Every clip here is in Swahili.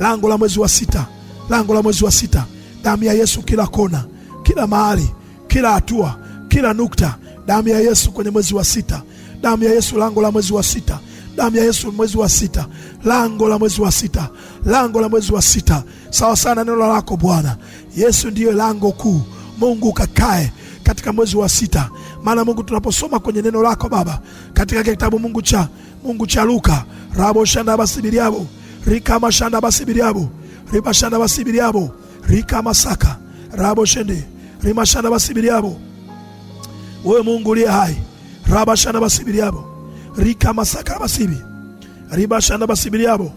lango la mwezi wa sita, lango la mwezi wa sita. Damu ya Yesu kila kona, kila mahali, kila hatua, kila nukta. Damu ya Yesu kwenye mwezi wa sita. Damu ya Yesu lango la mwezi wa sita. Damu ya Yesu mwezi wa sita, lango la mwezi wa sita, lango la mwezi wa sita. Sawa sana neno lako Bwana. Yesu ndiyo lango kuu. Mungu kakae katika mwezi wa sita. Maana Mungu, tunaposoma kwenye neno lako Baba, katika kitabu Mungu cha Luka, rabo shanda basibiriabo, rika mashanda basibiriabo, riba shanda basibiriabo, rika masaka, rabo shende, rima shanda basibiriabo. Wewe Mungu uliye hai, raba shanda basibiriabo, rika masaka basibi, riba shanda basibiriabo,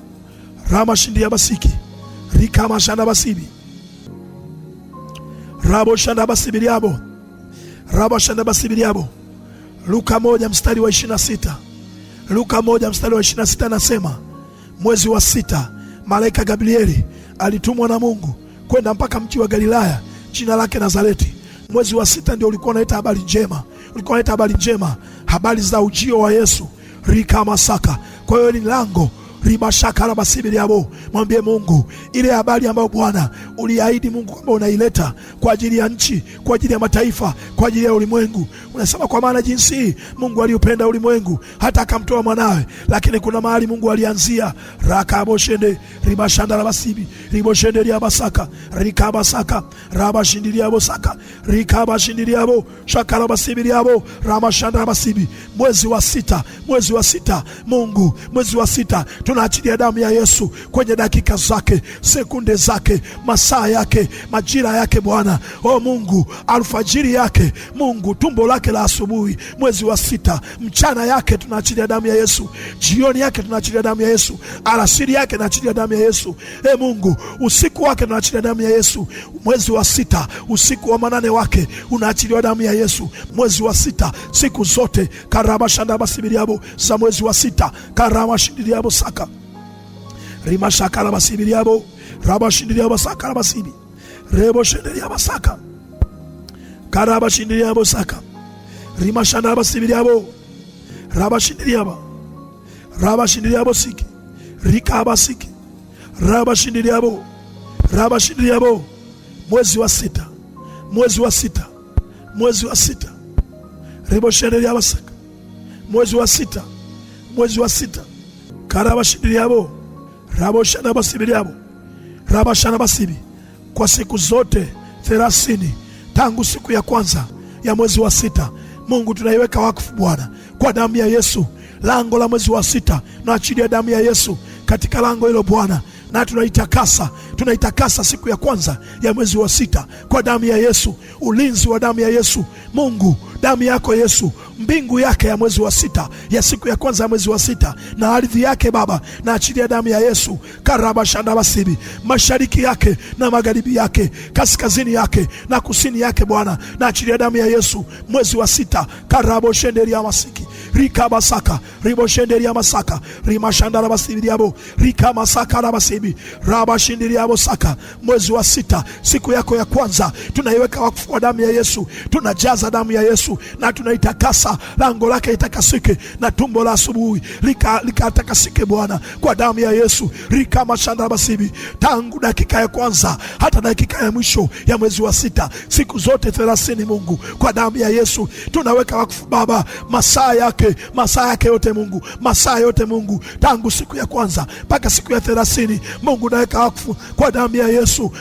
rama shindi basiki, rika mashanda basibi, rabo shanda basibiriabo, raba shanda basibiriabo. Luka 1 mstari wa 26. Luka 1 mstari wa 26 nasema, mwezi wa sita malaika Gabrieli alitumwa na Mungu kwenda mpaka mji wa Galilaya jina lake Nazareti. Mwezi wa sita ndio ulikuwa unaita habari njema. Ulikuwa unaita habari njema, habari za ujio wa Yesu. Rika masaka. Kwa hiyo ni lango ribashaka la basibiriabo. Mwambie Mungu ile habari ambayo Bwana uliahidi Mungu kwamba unaileta kwa ajili ya nchi, kwa ajili ya mataifa, kwa ajili ya ulimwengu. Unasema kwa maana jinsi Mungu aliupenda ulimwengu hata akamtoa mwanawe. Lakini kuna mahali Mungu alianzia. Rakaboshende ribashanda la basibi, riboshende ya basaka, rikabasaka, rabashindiriabo saka, rikabashindiriabo, shakala basibiriabo, ramashanda la basibi. Mwezi wa sita, mwezi wa sita Mungu, mwezi wa sita tunaachilia damu ya Yesu kwenye dakika zake, sekunde zake, masaa yake, majira yake Bwana. O Mungu, alfajiri yake Mungu, tumbo lake la asubuhi, mwezi wa sita, mchana yake tunaachilia damu ya Yesu, jioni yake tunaachilia damu ya Yesu, alasiri yake tunaachilia damu ya Yesu. Mungu, usiku wake tunaachilia damu ya Yesu. Mwezi wa sita, usiku wa manane wake unaachiliwa damu ya Yesu. Mwezi wa sita, siku zote karama shanda basibiriabo za mwezi wa sita, karama shindiriabo saka, rima shaka la basibiriabo, raba shindiriabo saka la basibi, rebo shindiriabo saka, karaba shindiriabo saka, rima shanda basibiriabo, raba shindiriabo, raba shindiriabo siki, rika basiki, raba shindiriabo, raba shindiriabo. Mwezi wa sita, mwezi wa sita, mwezi wa sita, rebo shindiriabo saka, mwezi wa sita, mwezi wa sita, karaba shindiriabo, rabo shanda basibiriabo, raba shanda basibi. Kwa siku zote 30 tangu siku ya kwanza ya mwezi wa sita, Mungu tunaiweka wakfu Bwana kwa damu ya Yesu. Lango la mwezi wa sita na achilia damu ya Yesu katika lango hilo Bwana, na tunaitakasa siku ya kwanza ya mwezi wa sita kwa damu ya Yesu. Ulinzi wa damu ya Yesu. Mungu, damu yako Yesu, mbingu yake ya mwezi wa sita, ya siku ya kwanza ya mwezi wa sita, na ardhi yake Baba, na achilia damu ya Yesu. Karaba shanda basibi, mashariki yake na magharibi yake, kaskazini yake na kusini yake Bwana, na achilia damu ya Yesu. Mwezi wa sita, karabo shenderi ya masiki, rika basaka, ribo shenderi ya masaka, rima shanda la basibi yabo, rika masaka la basibi, raba shindiri yabo saka. Mwezi wa sita, siku yako ya kwanza, tunaiweka wakfu kwa damu ya Yesu. Tunajaza damu ya Yesu na tunaitakasa, lango lake itakasike, na tumbo la asubuhi likatakasike Bwana kwa damu ya Yesu. Rika mashanda basibi, tangu dakika ya kwanza hata dakika ya mwisho ya mwezi wa sita, siku zote 30 Mungu, kwa damu ya Yesu tunaweka wakfu Baba, masaa yake yote Mungu, masaa yote Mungu, tangu siku ya kwanza mpaka siku ya 30 Mungu naweka wakfu kwa damu ya Yesu.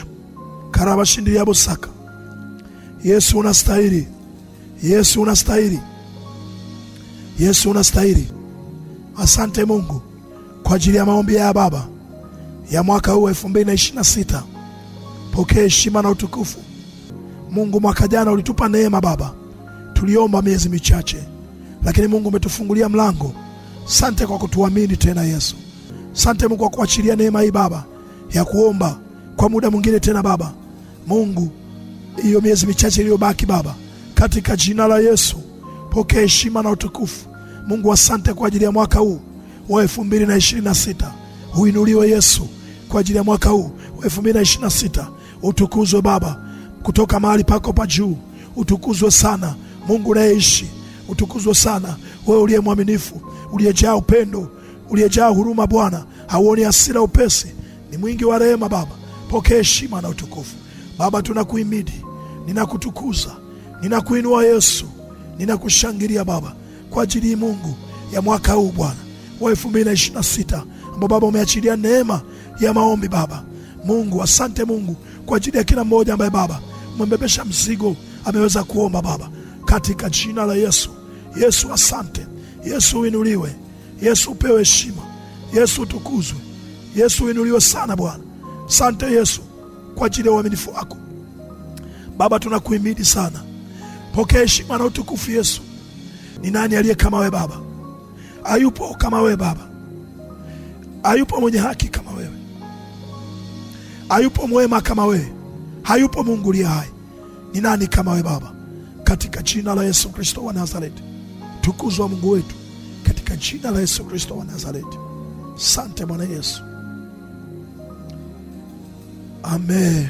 Karaba shindi ya bosaka. Yesu unastahili, Yesu unastahili, Yesu unastahili. Asante Mungu kwa ajili ya maombi ya Baba ya mwaka huu 2026. Pokea heshima na utukufu Mungu. Mwaka jana ulitupa neema Baba, tuliomba miezi michache, lakini Mungu umetufungulia mlango. Asante kwa kutuamini tena Yesu. Asante Mungu kwa kuachilia neema hii Baba ya kuomba kwa muda mwingine tena Baba. Mungu, hiyo miezi michache iliyobaki Baba, katika jina la Yesu pokea heshima na utukufu Mungu. Asante kwa ajili ya mwaka huu wa 2026. Uinuliwe Yesu kwa ajili ya mwaka huu wa 2026. Utukuzwe Baba kutoka mahali pako pa juu. Utukuzwe sana Mungu unayeishi. Utukuzwe sana wewe uliye mwaminifu, uliyejaa upendo, uliyejaa huruma Bwana. Hauoni hasira upesi, ni mwingi wa rehema Baba. Pokea heshima na utukufu Baba. Tunakuhimidi, ninakutukuza, ninakuinua Yesu, ninakushangilia Baba kwa ajili Mungu ya mwaka huu Bwana wa 2026 ambao Baba umeachilia neema ya maombi Baba. Mungu, asante Mungu kwa ajili ya kila mmoja ambaye Baba umembebesha mzigo ameweza kuomba Baba, katika jina la Yesu. Yesu asante, Yesu uinuliwe, Yesu upewe heshima, Yesu utukuzwe, Yesu uinuliwe sana Bwana. Asante Yesu kwa ajili ya uaminifu wako Baba, tunakuhimidi sana. Pokea heshima na utukufu Yesu. Ni nani aliye kama we Baba? Hayupo kama we Baba, hayupo mwenye haki kama wewe, hayupo mwema kama wewe, hayupo Mungu aliye hai. Ni nani kama we Baba? Katika jina la Yesu Kristo wa Nazareti, tukuzwa Mungu wetu, katika jina la Yesu Kristo wa Nazareti. Asante Bwana Yesu, amen.